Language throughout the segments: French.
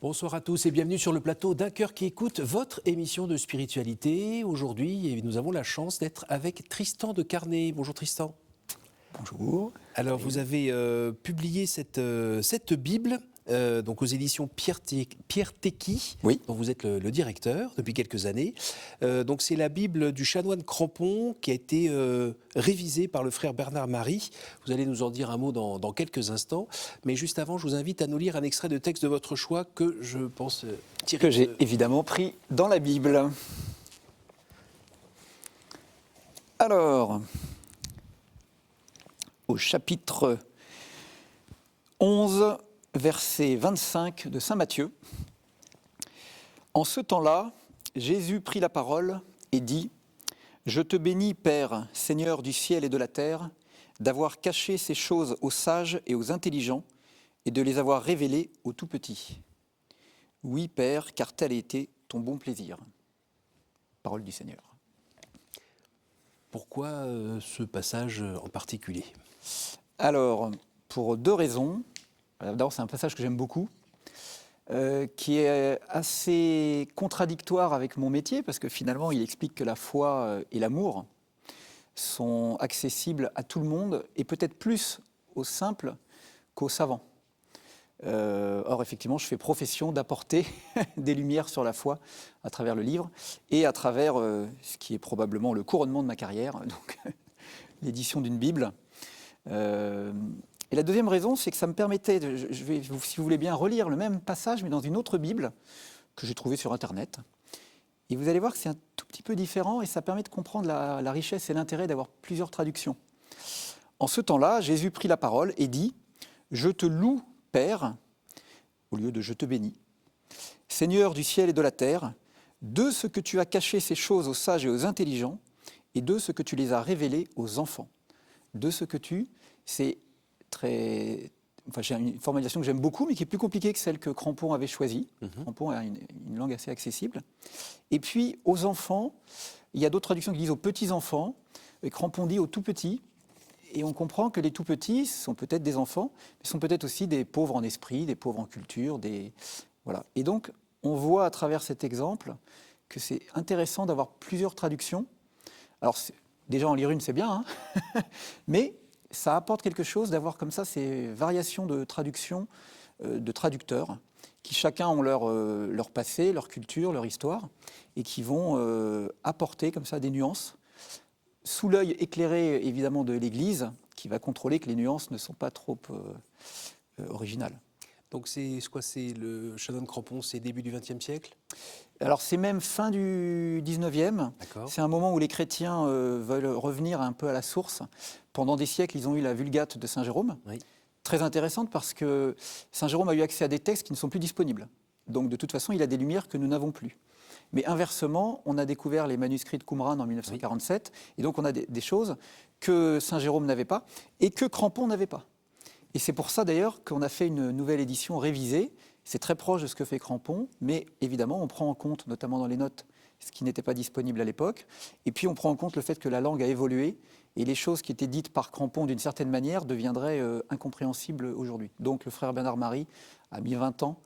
Bonsoir à tous et bienvenue sur le plateau d'Un cœur qui écoute, votre émission de spiritualité. Aujourd'hui, nous avons la chance d'être avec Tristan de Carnet. Bonjour Tristan. Bonjour. Alors vous avez publié cette Bible donc aux éditions Pierre Téqui, Oui. dont vous êtes le directeur depuis quelques années. Donc c'est la Bible du chanoine Crampon qui a été révisée par le frère Bernard Marie. Vous allez nous en dire un mot dans quelques instants. Mais juste avant, je vous invite à nous lire un extrait de texte de votre choix que je pense tirer. Que j'ai évidemment pris dans la Bible. Alors, au chapitre 11, verset 25 de saint Matthieu. En ce temps-là, Jésus prit la parole et dit : « Je te bénis, Père, Seigneur du ciel et de la terre, d'avoir caché ces choses aux sages et aux intelligents et de les avoir révélées aux tout-petits. Oui, Père, car tel a été ton bon plaisir. » Parole du Seigneur. Pourquoi ce passage en particulier ? Alors, pour deux raisons. D'abord, c'est un passage que j'aime beaucoup, qui est assez contradictoire avec mon métier, parce que finalement, il explique que la foi et l'amour sont accessibles à tout le monde, et peut-être plus aux simples qu'aux savants. Or, effectivement, je fais profession d'apporter des lumières sur la foi à travers le livre, et à travers ce qui est probablement le couronnement de ma carrière, donc l'édition d'une Bible. Et la deuxième raison, c'est que ça me permettait, je vais, si vous voulez bien, relire le même passage, mais dans une autre Bible que j'ai trouvée sur Internet. Et vous allez voir que c'est un tout petit peu différent, et ça permet de comprendre la richesse et l'intérêt d'avoir plusieurs traductions. En ce temps-là, Jésus prit la parole et dit : « Je te loue, Père », au lieu de « je te bénis », « Seigneur du ciel et de la terre, de ce que tu as caché ces choses aux sages et aux intelligents, et de ce que tu les as révélées aux enfants. » De ce que tu, c'est très... Enfin, j'ai une formalisation que j'aime beaucoup, mais qui est plus compliquée que celle que Crampon avait choisie. Crampon a une langue assez accessible. Et puis, aux enfants, il y a d'autres traductions qui disent aux petits-enfants, et Crampon dit aux tout-petits. Et on comprend que les tout-petits sont peut-être des enfants, mais sont peut-être aussi des pauvres en esprit, des pauvres en culture. Voilà. Et donc, on voit à travers cet exemple que c'est intéressant d'avoir plusieurs traductions. Alors, déjà, en lire une, c'est bien, hein. Mais ça apporte quelque chose d'avoir comme ça ces variations de traduction, de traducteurs, qui chacun ont leur passé, leur culture, leur histoire, et qui vont apporter comme ça des nuances, sous l'œil éclairé évidemment de l'Église, qui va contrôler que les nuances ne sont pas trop originales. Donc c'est quoi, c'est le chanoine Crampon, c'est début du XXe siècle ? Alors c'est même fin du 19e. D'accord. C'est un moment où les chrétiens veulent revenir un peu à la source. Pendant des siècles, ils ont eu la Vulgate de Saint Jérôme. Oui. Très intéressante parce que Saint Jérôme a eu accès à des textes qui ne sont plus disponibles. Donc de toute façon, il a des lumières que nous n'avons plus. Mais inversement, on a découvert les manuscrits de Qumran en 1947, et donc on a des choses que Saint Jérôme n'avait pas et que Crampon n'avait pas. Et c'est pour ça d'ailleurs qu'on a fait une nouvelle édition révisée. C'est très proche de ce que fait Crampon, mais évidemment on prend en compte, notamment dans les notes, ce qui n'était pas disponible à l'époque. Et puis on prend en compte le fait que la langue a évolué, et les choses qui étaient dites par Crampon d'une certaine manière deviendraient incompréhensibles aujourd'hui. Donc le frère Bernard Marie a mis 20 ans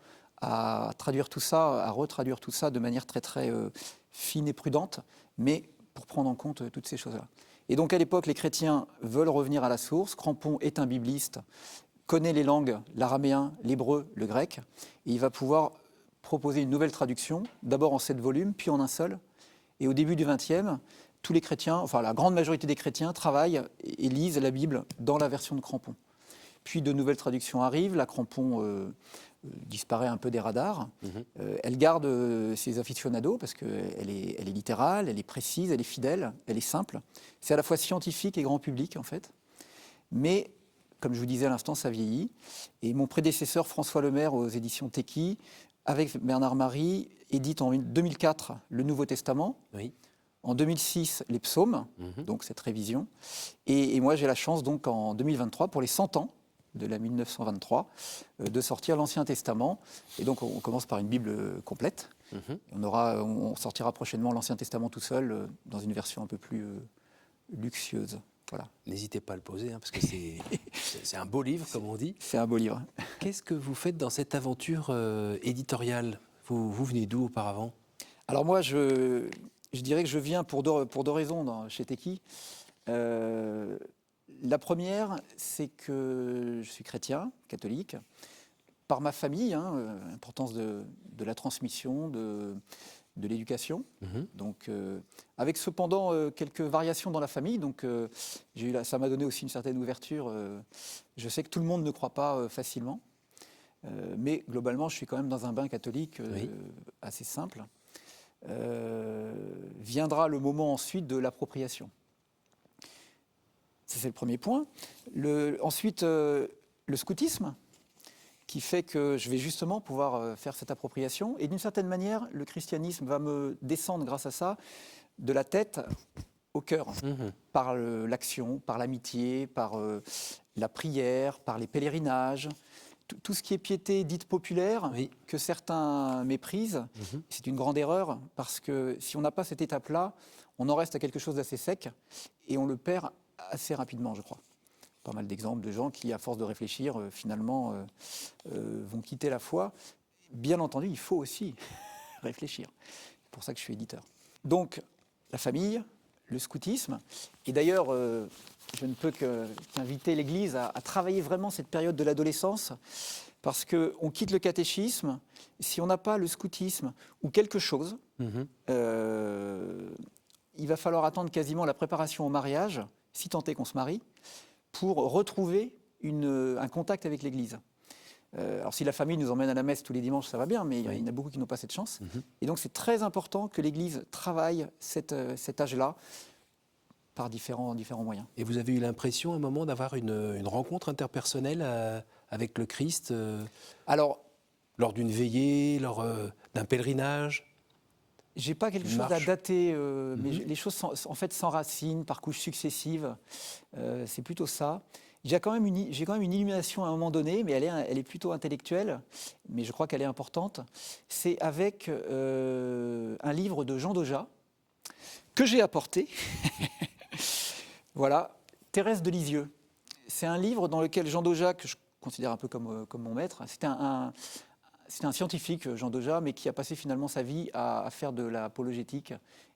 à traduire tout ça, à retraduire tout ça de manière très très fine et prudente, mais pour prendre en compte toutes ces choses-là. Et donc à l'époque, les chrétiens veulent revenir à la source. Crampon est un bibliste, connaît les langues, l'araméen, l'hébreu, le grec, et il va pouvoir proposer une nouvelle traduction, d'abord en 7 volumes, puis en un seul. Et au début du XXe, tous les chrétiens, enfin la grande majorité des chrétiens, travaillent et lisent la Bible dans la version de Crampon. Puis de nouvelles traductions arrivent, la Crampon disparaît un peu des radars. Elle garde ses aficionados parce qu'elle est littérale, elle est précise, elle est fidèle, elle est simple. C'est à la fois scientifique et grand public en fait. Mais, comme je vous disais à l'instant, ça vieillit. Et mon prédécesseur François Lemaire aux éditions Téqui, avec Bernard Marie, édite en 2004 le Nouveau Testament. Oui. En 2006, les psaumes, donc cette révision. Et moi, j'ai la chance, donc, en 2023, pour les 100 ans de la 1923, de sortir l'Ancien Testament. Et donc, on commence par une Bible complète. On sortira prochainement l'Ancien Testament tout seul, dans une version un peu plus luxueuse. Voilà. N'hésitez pas à le poser, parce que c'est un beau livre, comme on dit. C'est un beau livre. Qu'est-ce que vous faites dans cette aventure éditoriale ? Vous venez d'où auparavant ? Alors moi, je dirais que je viens pour deux raisons chez Teki. La première, c'est que je suis chrétien, catholique, par ma famille, l'importance de la transmission, de l'éducation. Donc, avec cependant quelques variations dans la famille. Donc, ça m'a donné aussi une certaine ouverture. Je sais que tout le monde ne croit pas facilement. Mais globalement, je suis quand même dans un bain catholique assez simple. Viendra le moment ensuite de l'appropriation. Ça, c'est le premier point. Ensuite, le scoutisme, qui fait que je vais justement pouvoir faire cette appropriation. Et d'une certaine manière, le christianisme va me descendre grâce à ça, de la tête au cœur, par l'action, par l'amitié, par la prière, par les pèlerinages. Tout ce qui est piété dite populaire, que certains méprisent, c'est une grande erreur, parce que si on n'a pas cette étape-là, on en reste à quelque chose d'assez sec, et on le perd assez rapidement, je crois. Pas mal d'exemples de gens qui, à force de réfléchir, finalement, vont quitter la foi. Bien entendu, il faut aussi réfléchir. C'est pour ça que je suis éditeur. Donc, la famille, le scoutisme, et d'ailleurs, je ne peux qu'inviter l'Église à travailler vraiment cette période de l'adolescence, parce qu'on quitte le catéchisme, si on n'a pas le scoutisme ou quelque chose, il va falloir attendre quasiment la préparation au mariage, si tant est qu'on se marie, pour retrouver un contact avec l'Église. Alors si la famille nous emmène à la messe tous les dimanches, ça va bien, mais il y en a beaucoup qui n'ont pas cette chance. Et donc c'est très important que l'Église travaille cet âge-là par différents moyens. Et vous avez eu l'impression à un moment d'avoir une rencontre interpersonnelle avec le Christ Alors, lors d'une veillée, lors d'un pèlerinage ? J'ai pas quelque chose à dater, mais les choses en fait s'enracinent par couches successives. C'est plutôt ça. J'ai quand même une illumination à un moment donné, mais elle est plutôt intellectuelle, mais je crois qu'elle est importante. C'est avec un livre de Jean Doja que j'ai apporté. Voilà, Thérèse de Lisieux. C'est un livre dans lequel Jean Doja, que je considère un peu comme mon maître, c'était un scientifique, Jean Doja, mais qui a passé finalement sa vie à faire de l'apologétique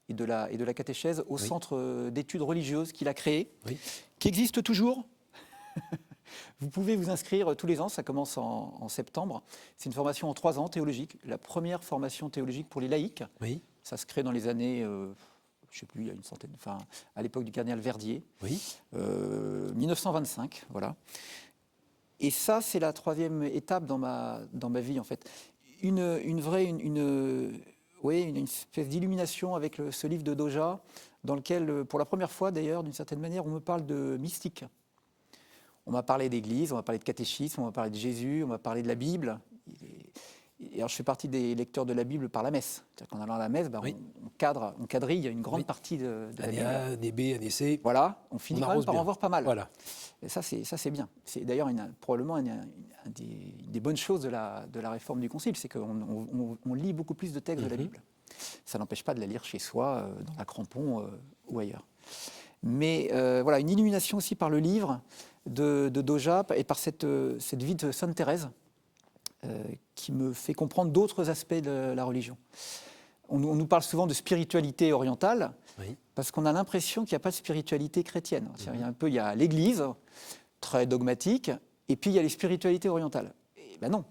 et de la catéchèse au centre d'études religieuses qu'il a créé, qui existe toujours. Vous pouvez vous inscrire tous les ans, ça commence en septembre. C'est une formation en 3 ans théologique, la première formation théologique pour les laïcs. Ça se crée dans les années, je ne sais plus, il y a une centaine, enfin, à l'époque du cardinal Verdier, 1925, voilà. Et ça, c'est la 3e étape dans ma vie, en fait. Une espèce d'illumination avec ce livre de Doja, dans lequel, pour la première fois d'ailleurs, d'une certaine manière, on me parle de mystique. On m'a parlé d'église, on m'a parlé de catéchisme, on m'a parlé de Jésus, on m'a parlé de la Bible. Et alors, je fais partie des lecteurs de la Bible par la messe. C'est-à-dire qu'en allant à la messe, on quadrille une grande partie de la Bible. Année B, année C. Voilà, on finit quand même par en voir pas mal. Voilà. Et ça, c'est bien. C'est d'ailleurs probablement une des bonnes choses de la réforme du Concile, c'est qu'on lit beaucoup plus de textes de la Bible. Ça n'empêche pas de la lire chez soi, dans la Crampon ou ailleurs. Mais voilà, une illumination aussi par le livre de Doja et par cette vie de Sainte Thérèse qui me fait comprendre d'autres aspects de la religion. On nous parle souvent de spiritualité orientale parce qu'on a l'impression qu'il n'y a pas de spiritualité chrétienne. Il y a l'Église, très dogmatique, et puis il y a les spiritualités orientales. Et ben non,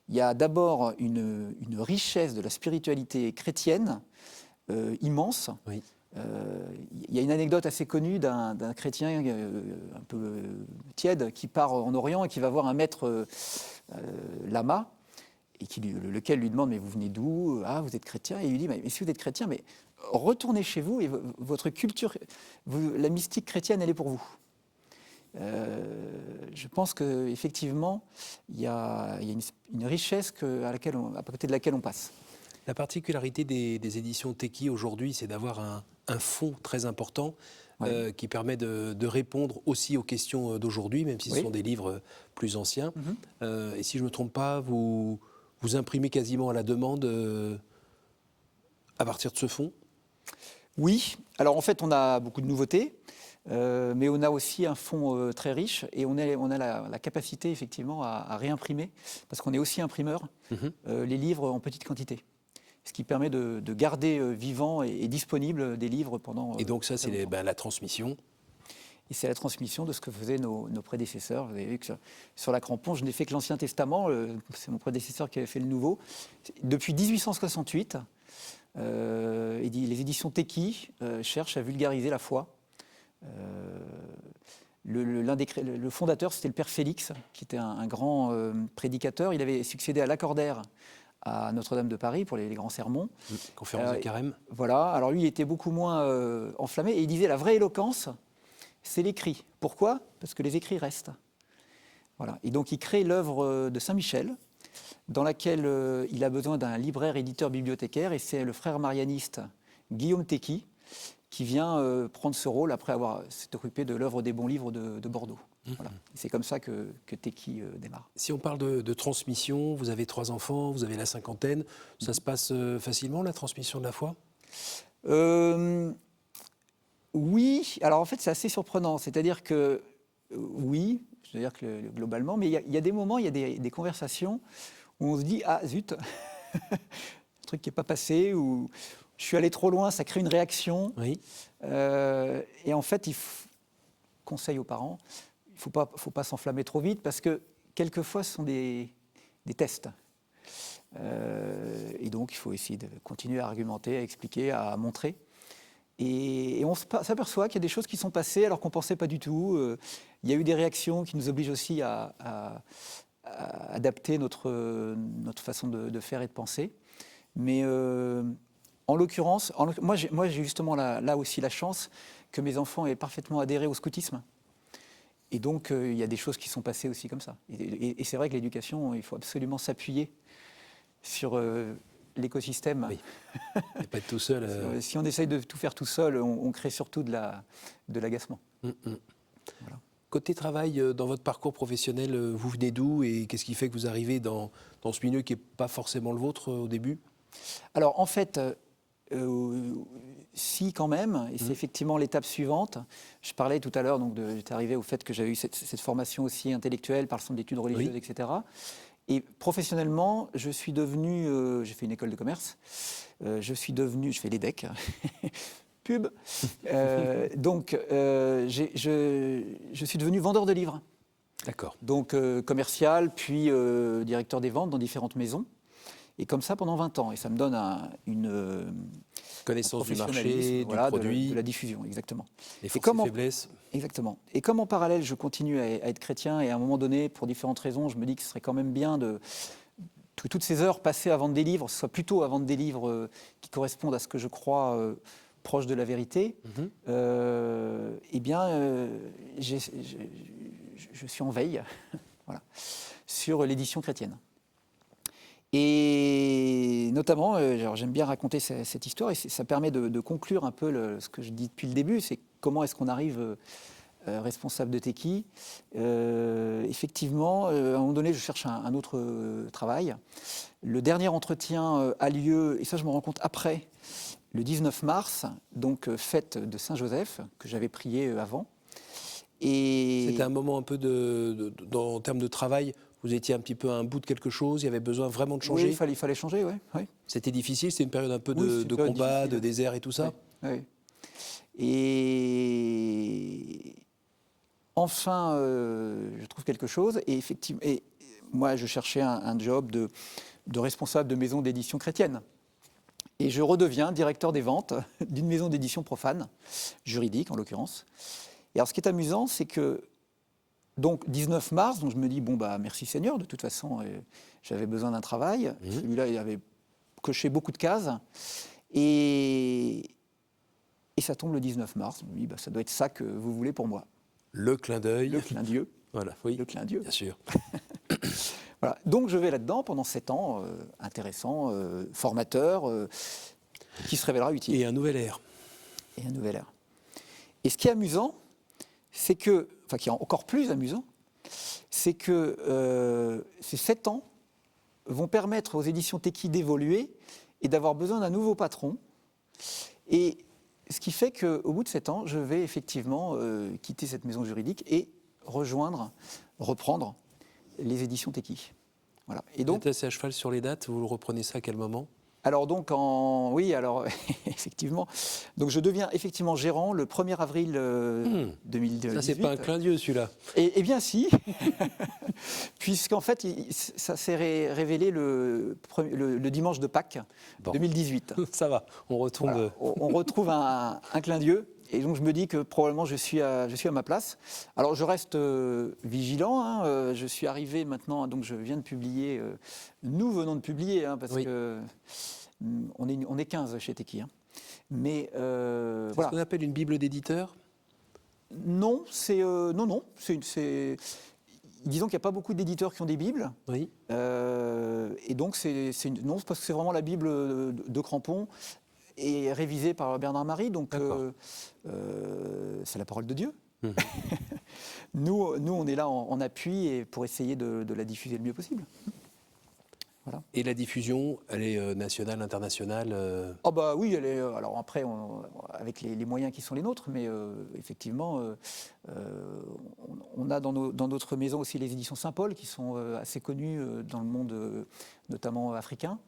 il y a d'abord une richesse de la spiritualité chrétienne immense. Il y a une anecdote assez connue d'un chrétien un peu tiède qui part en Orient et qui va voir un maître lama et lequel lui demande « mais vous venez d'où ? Ah, vous êtes chrétien ?» Et il lui dit « mais si vous êtes chrétien, mais retournez chez vous et votre culture, la mystique chrétienne, elle est pour vous. » Je pense qu'effectivement, il y a une richesse à côté de laquelle on passe. La particularité des éditions Teki aujourd'hui, c'est d'avoir un fond très important qui permet de répondre aussi aux questions d'aujourd'hui, même si ce sont des livres plus anciens. Et si je ne me trompe pas, vous imprimez quasiment à la demande à partir de ce fond ? Oui. Alors en fait, on a beaucoup de nouveautés. Mais on a aussi un fonds très riche et on a la capacité effectivement à réimprimer, parce qu'on est aussi imprimeur, les livres en petite quantité. Ce qui permet de garder vivants et disponibles des livres pendant... Et donc ça, c'est la transmission. Et c'est la transmission de ce que faisaient nos prédécesseurs. Vous avez vu que sur la Crampon, je n'ai fait que l'Ancien Testament, c'est mon prédécesseur qui avait fait le Nouveau. Depuis 1868, les éditions Teki cherchent à vulgariser la foi. Le fondateur, c'était le père Félix, qui était un grand prédicateur. Il avait succédé à Lacordaire à Notre-Dame de Paris pour les grands sermons. Conférence de Carême. Voilà. Alors lui, il était beaucoup moins enflammé et il disait la vraie éloquence, c'est l'écrit. Pourquoi ? Parce que les écrits restent. Voilà. Et donc il crée l'œuvre de Saint-Michel, dans laquelle il a besoin d'un libraire, éditeur, bibliothécaire, et c'est le frère marianiste Guillaume Teki qui vient prendre ce rôle après s'être occupé de l'œuvre des bons livres de Bordeaux. Voilà. C'est comme ça que Teki démarre. Si on parle de transmission, vous avez 3 enfants, vous avez la cinquantaine, ça se passe facilement, la transmission de la foi ? Oui, alors en fait c'est assez surprenant, c'est-à-dire que oui, je veux dire que globalement, mais il y a des moments, il y a des conversations où on se dit « Ah zut, un truc qui n'est pas passé » ou « Je suis allé trop loin, ça crée une réaction. Oui. » Et en fait, conseil aux parents, il ne faut pas s'enflammer trop vite parce que quelquefois ce sont des tests. Et donc il faut essayer de continuer à argumenter, à expliquer, à montrer. Et on s'aperçoit qu'il y a des choses qui sont passées alors qu'on ne pensait pas du tout. Il y a eu des réactions qui nous obligent aussi à adapter notre façon de faire et de penser. Mais en l'occurrence, moi j'ai justement là aussi la chance que mes enfants aient parfaitement adhéré au scoutisme. Et donc il y a des choses qui sont passées aussi comme ça. Et c'est vrai que l'éducation, il faut absolument s'appuyer sur... l'écosystème. Oui. Et pas être tout seul. Si on essaye de tout faire tout seul, on crée surtout de l'agacement. Voilà. Côté travail, dans votre parcours professionnel, vous venez d'où et qu'est-ce qui fait que vous arrivez dans ce milieu qui n'est pas forcément le vôtre au début ? Alors en fait, si quand même, et c'est effectivement l'étape suivante. Je parlais tout à l'heure, j'étais arrivé au fait que j'avais eu cette formation aussi intellectuelle par le centre d'études religieuses, oui. Etc. Et professionnellement, je suis devenu, j'ai fait une école de commerce, je fais l'EDEC, pub, donc je suis devenu vendeur de livres. D'accord. Donc commercial, puis directeur des ventes dans différentes maisons. Et comme ça pendant 20 ans. Et ça me donne une connaissance du marché, du produit. De la diffusion, exactement. Les forces et faiblesses. Exactement. Et comme en parallèle, je continue à être chrétien, et à un moment donné, pour différentes raisons, je me dis que ce serait quand même bien que toutes ces heures passées à vendre des livres, ce soit plutôt à vendre des livres qui correspondent à ce que je crois proche de la vérité. Eh bien, je suis en veille voilà, sur l'édition chrétienne. Et notamment, j'aime bien raconter cette histoire, et ça permet de conclure un peu ce que je dis depuis le début, c'est comment est-ce qu'on arrive responsable de Teki. Effectivement, à un moment donné, je cherche un autre travail. Le dernier entretien a lieu, et ça je me rends compte après, le 19 mars, donc fête de Saint-Joseph, que j'avais prié avant. Et c'était un moment un peu en termes de travail. Vous étiez un petit peu à un bout de quelque chose, il y avait besoin vraiment de changer. Oui, il fallait changer, oui. C'était difficile, c'était une période un peu de combat, de désert et tout ça. Oui. Et enfin, je trouve quelque chose. Et effectivement, moi, je cherchais un job de responsable de maison d'édition chrétienne. Et je redeviens directeur des ventes d'une maison d'édition profane, juridique en l'occurrence. Et alors, ce qui est amusant, c'est que donc 19 mars, donc je me dis merci Seigneur, de toute façon j'avais besoin d'un travail. Celui-là il avait coché beaucoup de cases et ça tombe le 19 mars. Je me dis ça doit être ça que vous voulez pour moi. Le clin d'œil. Le clin d'yeux. Voilà, oui. Le clin d'yeux. Bien sûr. Voilà. Donc je vais là-dedans pendant 7 ans, intéressant, formateur, qui se révélera utile. Et un nouvel air. Et un nouvel air. Et ce qui est amusant, c'est que, enfin qui est encore plus amusant, c'est que ces 7 ans vont permettre aux éditions Teki d'évoluer et d'avoir besoin d'un nouveau patron. Et ce qui fait qu'au bout de 7 ans, je vais effectivement quitter cette maison juridique et reprendre les éditions Teki. Voilà. Et Vous donc, êtes assez à cheval sur les dates, vous reprenez ça à quel moment? alors donc, oui, alors effectivement, donc je deviens effectivement gérant le 1er avril 2018. Ça, c'est pas un clin d'yeux, celui-là. Eh bien si, puisqu'en fait, ça s'est révélé le dimanche de Pâques 2018. Ça va, on retombe... Voilà. On retrouve un clin d'yeux. Et donc je me dis que probablement je suis à ma place. Alors je reste vigilant. Hein, je suis arrivé maintenant, donc je viens de publier. Nous venons de publier, hein, parce que on est 15 chez Teki. Hein. Mais c'est voilà. ce qu'on appelle une bible d'éditeur? Non, disons qu'il n'y a pas beaucoup d'éditeurs qui ont des bibles. Oui. Et donc non, parce que c'est vraiment la bible de Crampon. Et révisé par Bernard Marie, donc c'est la parole de Dieu. Mmh. nous, on est là en appui et pour essayer de la diffuser le mieux possible. Voilà. Et la diffusion, elle est nationale, internationale Oh bah oui, elle est. Alors après, avec les moyens qui sont les nôtres, mais effectivement, on a dans notre maison aussi les éditions Saint-Paul qui sont assez connues dans le monde, notamment africain.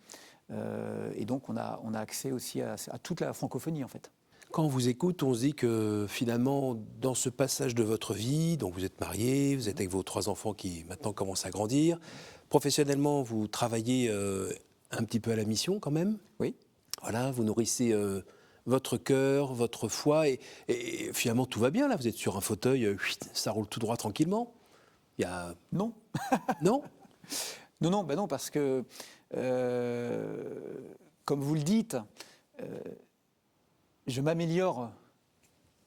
Et donc on a accès aussi à toute la francophonie en fait. Quand on vous écoute, on se dit que finalement, dans ce passage de votre vie, donc vous êtes marié, vous êtes avec vos 3 enfants qui maintenant commencent à grandir, professionnellement vous travaillez un petit peu à la mission quand même. Oui. Voilà, vous nourrissez votre cœur, votre foi, et finalement tout va bien là, vous êtes sur un fauteuil, ça roule tout droit tranquillement. Il y a... Non. Non. Non, parce que comme vous le dites, je m'améliore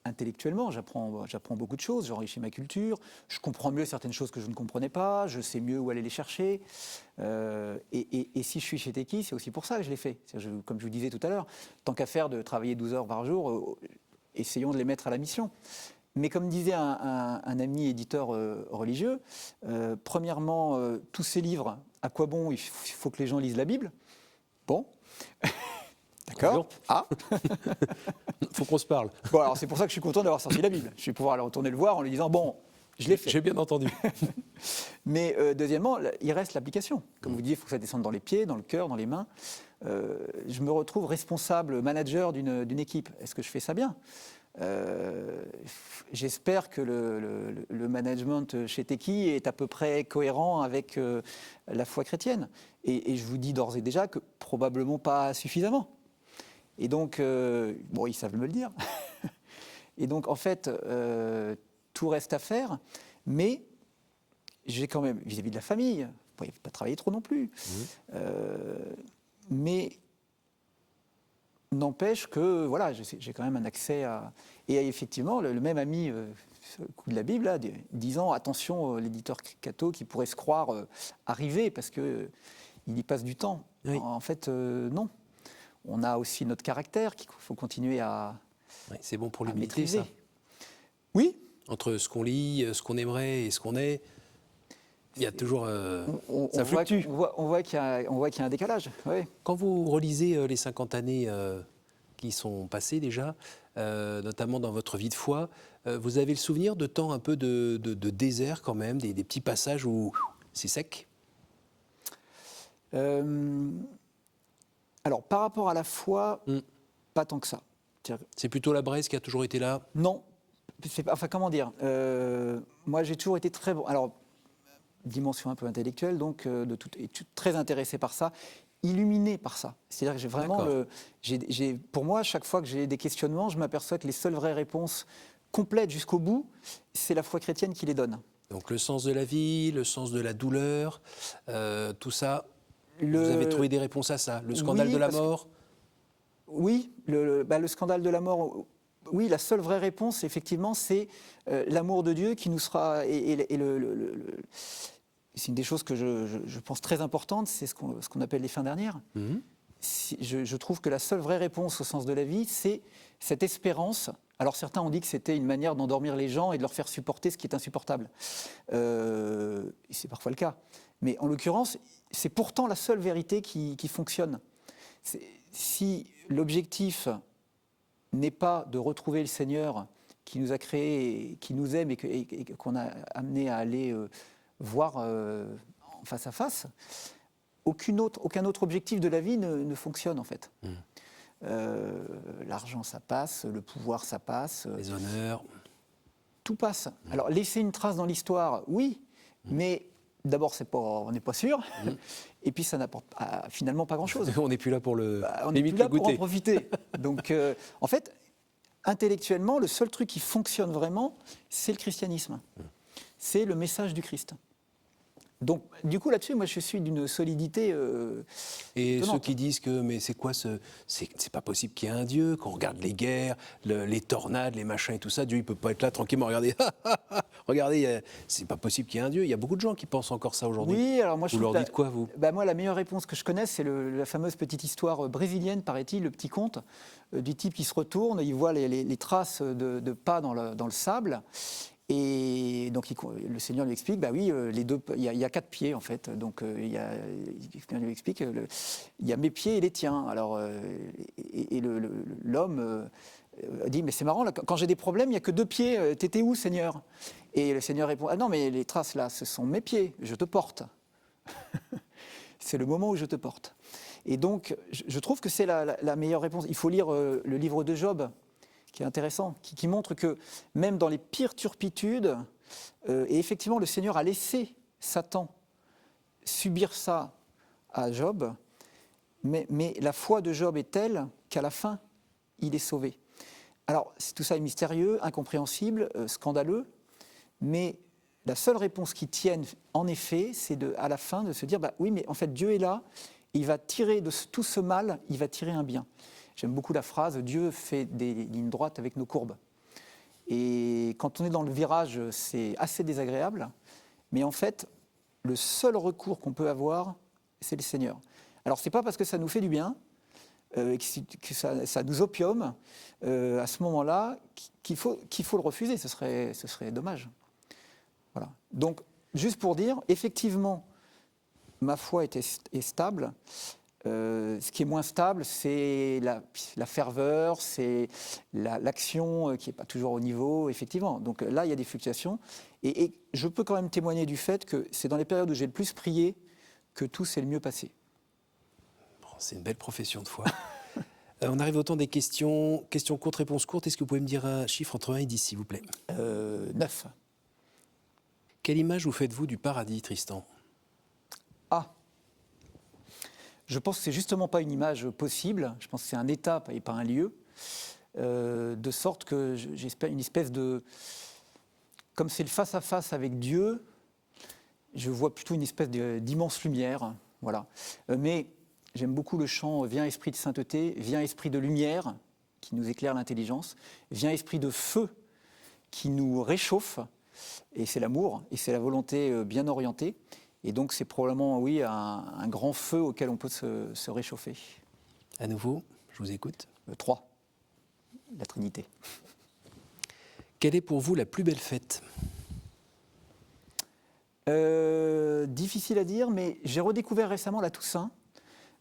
intellectuellement, j'apprends beaucoup de choses, j'enrichis ma culture, je comprends mieux certaines choses que je ne comprenais pas, je sais mieux où aller les chercher. Et si je suis chez Teki, c'est aussi pour ça que je l'ai fait. Comme je vous disais tout à l'heure, tant qu'à faire de travailler 12 heures par jour, essayons de les mettre à la mission. Mais comme disait un ami éditeur religieux, premièrement, tous ces livres, à quoi bon? Il faut que les gens lisent la Bible. Bon, d'accord. Ah, faut qu'on se parle. Bon, alors c'est pour ça que je suis content d'avoir sorti la Bible. Je vais pouvoir aller retourner le voir en lui disant bon, je l'ai fait. J'ai bien entendu. Mais deuxièmement, il reste l'application. Comme vous disiez, il faut que ça descende dans les pieds, dans le cœur, dans les mains. Je me retrouve responsable, manager d'une équipe. Est-ce que je fais ça bien? J'espère que le management chez Teki est à peu près cohérent avec la foi chrétienne. Et je vous dis d'ores et déjà que probablement pas suffisamment. Et donc, bon, ils savent me le dire. Et donc, en fait, tout reste à faire. Mais j'ai quand même, vis-à-vis de la famille, vous ne pouvez pas travailler trop non plus. Mais n'empêche que voilà, j'ai quand même un accès à... Et effectivement, le même ami, sur le coup de la Bible, là, disant attention, l'éditeur catho qui pourrait se croire arrivé parce qu'il y passe du temps. Oui. En fait, non. On a aussi notre caractère qu'il faut continuer à Oui, c'est bon pour l'humilité, maîtriser. ça. Oui. Entre ce qu'on lit, ce qu'on aimerait et ce qu'on est, il y a toujours... ça on fluctue. on voit qu'il y a un décalage. Oui. Quand vous relisez les 50 années qui sont passées déjà, notamment dans votre vie de foi, vous avez le souvenir de temps un peu de désert quand même, des petits passages où c'est sec? Alors, par rapport à la foi, pas tant que ça. C'est plutôt la Bresse qui a toujours été là? Non. Enfin, comment dire, moi, j'ai toujours été très bon. Alors, dimension un peu intellectuelle, donc, très intéressé par ça, illuminé par ça. C'est-à-dire que j'ai vraiment... pour moi, chaque fois que j'ai des questionnements, je m'aperçois que les seules vraies réponses complètes jusqu'au bout, c'est la foi chrétienne qui les donne. Donc, le sens de la vie, le sens de la douleur, tout ça... Vous avez trouvé des réponses à ça? Le scandale de la mort? Oui, le scandale de la mort, oui, la seule vraie réponse, effectivement, c'est l'amour de Dieu qui nous sera... c'est une des choses que je pense très importante, c'est ce qu'on appelle les fins dernières. Je trouve que la seule vraie réponse au sens de la vie, c'est cette espérance. Alors certains ont dit que c'était une manière d'endormir les gens et de leur faire supporter ce qui est insupportable. C'est parfois le cas. Mais en l'occurrence, c'est pourtant la seule vérité qui fonctionne. Si l'objectif n'est pas de retrouver le Seigneur qui nous a créés, qui nous aime et qu'on a amené à aller voir en face à face, aucun autre objectif de la vie ne fonctionne en fait. L'argent, ça passe, le pouvoir, ça passe. Les honneurs. Tout passe. Alors, laisser une trace dans l'histoire, oui, mais d'abord, on n'est pas sûr. Et puis, ça n'apporte finalement pas grand-chose. On n'est plus là pour on n'est plus là pour en profiter. Donc, en fait, intellectuellement, le seul truc qui fonctionne vraiment, c'est le christianisme. C'est le message du Christ. Donc, du coup, là-dessus, moi, je suis d'une solidité Et étonnante. ceux qui disent que, mais c'est quoi c'est pas possible qu'il y ait un Dieu, qu'on regarde les guerres, les tornades, les machins et tout ça, Dieu, il peut pas être là tranquillement, regardez, regardez, c'est pas possible qu'il y ait un Dieu. Il y a beaucoup de gens qui pensent encore ça aujourd'hui. Oui, alors moi, Vous leur dites quoi, vous? Moi, la meilleure réponse que je connaisse, c'est la fameuse petite histoire brésilienne, paraît-il, le petit conte, du type qui se retourne, il voit les traces de pas dans le sable. Et donc le Seigneur lui explique, bah oui, il y a 4 pieds en fait. Donc le Seigneur lui explique, il y a mes pieds et les tiens. Alors l'homme dit, mais c'est marrant, là, quand j'ai des problèmes, il n'y a que 2 pieds. T'étais où, Seigneur? Et le Seigneur répond, ah non, mais les traces là, ce sont mes pieds. Je te porte. C'est le moment où je te porte. Et donc, je trouve que c'est la meilleure réponse. Il faut lire le livre de Job, qui est intéressant, qui montre que même dans les pires turpitudes, et effectivement le Seigneur a laissé Satan subir ça à Job, mais la foi de Job est telle qu'à la fin, il est sauvé. Alors tout ça est mystérieux, incompréhensible, scandaleux, mais la seule réponse qui tienne en effet, c'est à la fin de se dire, bah oui, mais en fait Dieu est là, il va tirer de tout ce mal, il va tirer un bien. J'aime beaucoup la phrase « Dieu fait des lignes droites avec nos courbes ». Et quand on est dans le virage, c'est assez désagréable. Mais en fait, le seul recours qu'on peut avoir, c'est le Seigneur. Alors, ce n'est pas parce que ça nous fait du bien, que ça nous opiume, à ce moment-là, qu'il faut le refuser. Ce serait dommage. Voilà. Donc, juste pour dire, effectivement, ma foi est stable. Ce qui est moins stable, c'est la ferveur, c'est l'action qui n'est pas toujours au niveau, effectivement. Donc là, il y a des fluctuations. Et je peux quand même témoigner du fait que c'est dans les périodes où j'ai le plus prié que tout s'est le mieux passé. Bon, c'est une belle profession de foi. On arrive au temps des questions. Questions courtes, réponses courtes. Est-ce que vous pouvez me dire un chiffre entre 1 et 10, s'il vous plaît? 9. Quelle image vous faites-vous du paradis, Tristan? Ah, je pense que c'est justement pas une image possible, je pense que c'est un état et pas un lieu, de sorte que j'espère une espèce de... Comme c'est le face-à-face avec Dieu, je vois plutôt une espèce d'immense lumière, voilà. Mais j'aime beaucoup le chant « Viens esprit de sainteté, viens esprit de lumière » qui nous éclaire l'intelligence, « Viens esprit de feu » qui nous réchauffe, et c'est l'amour, et c'est la volonté bien orientée. Et donc, c'est probablement, oui, un grand feu auquel on peut se réchauffer. À nouveau, je vous écoute. 3, la Trinité. Quelle est pour vous la plus belle fête? Difficile à dire, mais j'ai redécouvert récemment la Toussaint,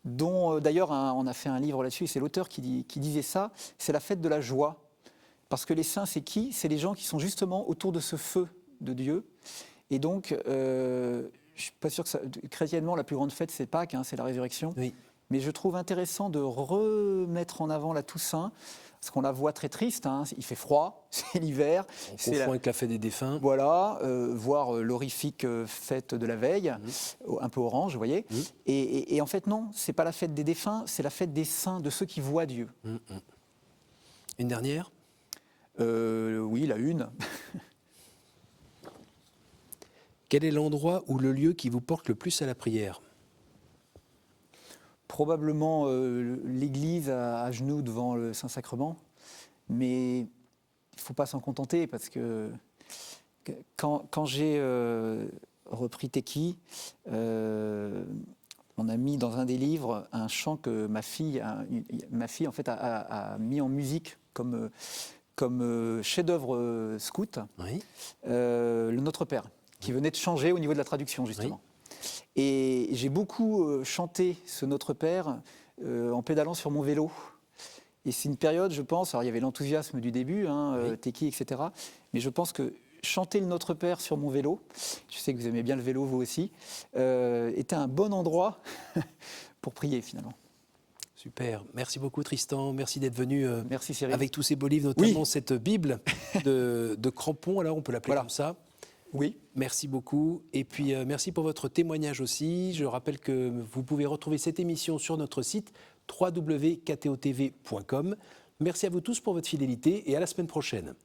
dont d'ailleurs on a fait un livre là-dessus, et c'est l'auteur qui disait ça, c'est la fête de la joie. Parce que les saints, c'est qui? C'est les gens qui sont justement autour de ce feu de Dieu. Et donc... je ne suis pas sûr que chrétiennement, la plus grande fête, c'est Pâques, c'est la résurrection. Oui. Mais je trouve intéressant de remettre en avant la Toussaint, parce qu'on la voit très triste, il fait froid, c'est l'hiver. On confond avec la fête des défunts. Voilà, voir l'horrifique fête de la veille, un peu orange, vous voyez. Et en fait, non, ce n'est pas la fête des défunts, c'est la fête des saints, de ceux qui voient Dieu. Une dernière? Oui, la une. Quel est l'endroit ou le lieu qui vous porte le plus à la prière? Probablement l'église à genoux devant le Saint-Sacrement, mais il ne faut pas s'en contenter parce que quand j'ai repris Teki, on a mis dans un des livres un chant que ma fille en fait a mis en musique comme chef-d'œuvre scout, Oui. le Notre Père, qui venait de changer au niveau de la traduction justement. Oui. Et j'ai beaucoup chanté ce Notre Père en pédalant sur mon vélo. Et c'est une période, je pense, alors il y avait l'enthousiasme du début, Teki, etc. Mais je pense que chanter le Notre Père sur mon vélo, je sais que vous aimez bien le vélo vous aussi, était un bon endroit pour prier finalement. Super. Merci beaucoup Tristan. Merci d'être venu Merci Cyril. avec tous ces beaux livres, notamment cette Bible de Crampon, alors on peut l'appeler comme ça. Oui. Merci beaucoup. Et puis merci pour votre témoignage aussi. Je rappelle que vous pouvez retrouver cette émission sur notre site www.ktotv.com. Merci à vous tous pour votre fidélité et à la semaine prochaine.